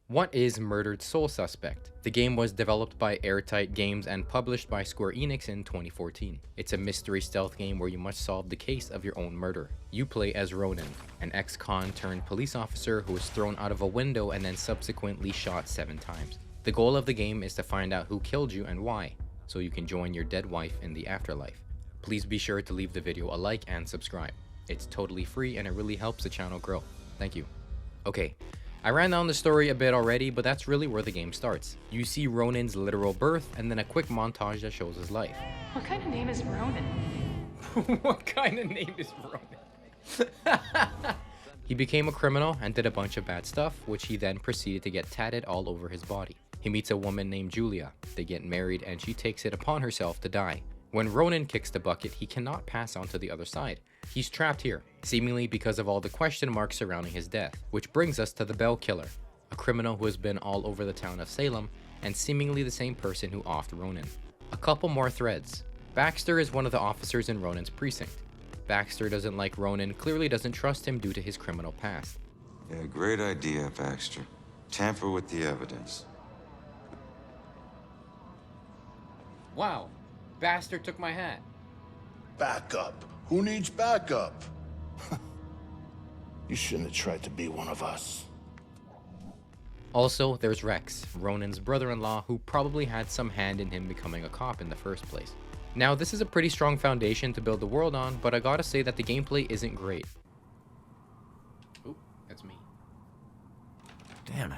What is Murdered Soul Suspect? The game was developed by Airtight Games and published by Square Enix in 2014. It's a mystery stealth game where you must solve the case of your own murder. You play as Ronan, an ex-con turned police officer who was thrown out of a window and then subsequently shot 7 times. The goal of the game is to find out who killed you and why, so you can join your dead wife in the afterlife. Please be sure to leave the video a like and subscribe. It's totally free and it really helps the channel grow. Thank you. Okay. I ran down the story a bit already, but that's really where the game starts. You see Ronan's literal birth and then a quick montage that shows his life. What kind of name is Ronan? What kind of name is Ronan? He became a criminal and did a bunch of bad stuff, which he then proceeded to get tatted all over his body. He meets a woman named Julia. They get married and she takes it upon herself to die. When Ronan kicks the bucket, he cannot pass on to the other side. He's trapped here, seemingly because of all the question marks surrounding his death, which brings us to the Bell Killer, a criminal who has been all over the town of Salem and seemingly the same person who offed Ronan. A couple more threads. Baxter is one of the officers in Ronan's precinct. Baxter doesn't like Ronan, clearly doesn't trust him due to his criminal past. Yeah, great idea, Baxter. Tamper with the evidence. Wow, Baxter took my hat. Backup? Who needs backup? You shouldn't have tried to be one of us. Also, there's Rex, Ronan's brother-in-law, who probably had some hand in him becoming a cop in the first place. Now, this is a pretty strong foundation to build the world on, but I gotta say that the gameplay isn't great. Oop, that's me. Damn it.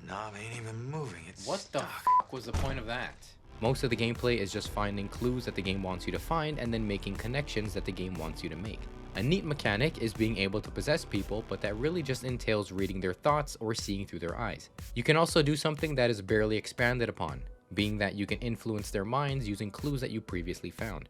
Knob ain't even moving. It's What the stuck. f was the point of that? Most of the gameplay is just finding clues that the game wants you to find and then making connections that the game wants you to make. A neat mechanic is being able to possess people, but that really just entails reading their thoughts or seeing through their eyes. You can also do something that is barely expanded upon, being that you can influence their minds using clues that you previously found.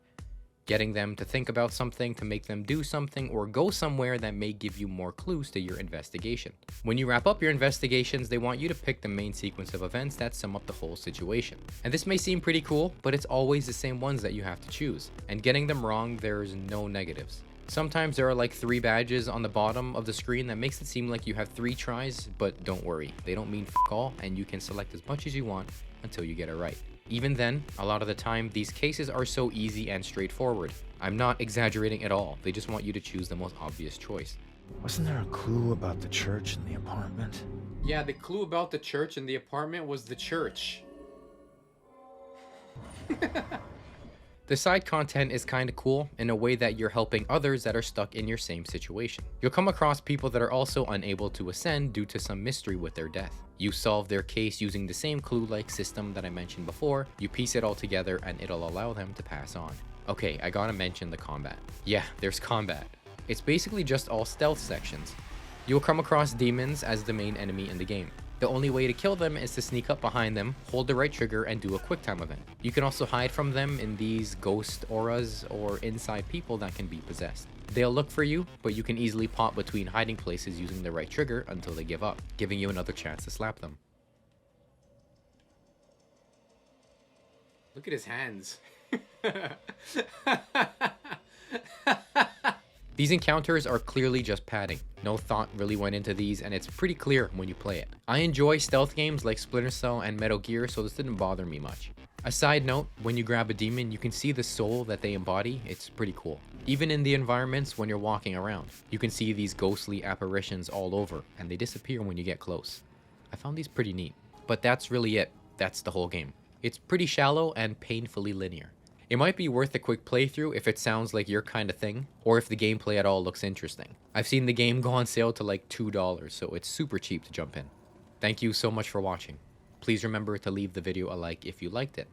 Getting them to think about something to make them do something or go somewhere that may give you more clues to your investigation. When you wrap up your investigations, they want you to pick the main sequence of events that sum up the whole situation. And this may seem pretty cool, but it's always the same ones that you have to choose. And getting them wrong, there's no negatives. Sometimes there are like 3 badges on the bottom of the screen that makes it seem like you have 3 tries, but don't worry, they don't mean f all, and you can select as much as you want until you get it right. Even then, a lot of the time, these cases are so easy and straightforward. I'm not exaggerating at all, they just want you to choose the most obvious choice. Wasn't there a clue about the church in the apartment? Yeah, the clue about the church in the apartment was the church. The side content is kinda cool in a way that you're helping others that are stuck in your same situation. You'll come across people that are also unable to ascend due to some mystery with their death. You solve their case using the same clue-like system that I mentioned before, you piece it all together and it'll allow them to pass on. Okay, I gotta mention the combat. Yeah, there's combat. It's basically just all stealth sections. You'll come across demons as the main enemy in the game. The only way to kill them is to sneak up behind them, hold the right trigger, and do a quick time event. You can also hide from them in these ghost auras or inside people that can be possessed. They'll look for you, but you can easily pop between hiding places using the right trigger until they give up, giving you another chance to slap them. Look at his hands. These encounters are clearly just padding. No thought really went into these and it's pretty clear when you play it. I enjoy stealth games like Splinter Cell and Metal Gear, so this didn't bother me much. A side note, when you grab a demon, you can see the soul that they embody. It's pretty cool. Even in the environments when you're walking around, you can see these ghostly apparitions all over and they disappear when you get close. I found these pretty neat. But that's really it. That's the whole game. It's pretty shallow and painfully linear. It might be worth a quick playthrough if it sounds like your kind of thing, or if the gameplay at all looks interesting. I've seen the game go on sale to like $2, so it's super cheap to jump in. Thank you so much for watching. Please remember to leave the video a like if you liked it.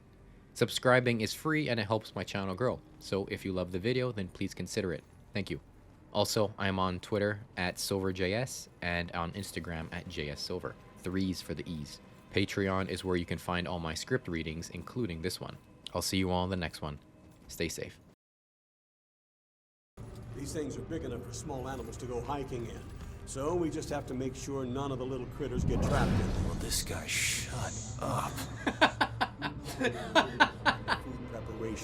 Subscribing is free and it helps my channel grow, so if you love the video, then please consider it. Thank you. Also, I'm on Twitter at SilverJS and on Instagram at JSSilver. 3s for the E's. Patreon is where you can find all my script readings, including this one. I'll see you all in the next one. Stay safe. These things are big enough for small animals to go hiking in. So we just have to make sure none of the little critters get trapped in them. Will this guy shut up?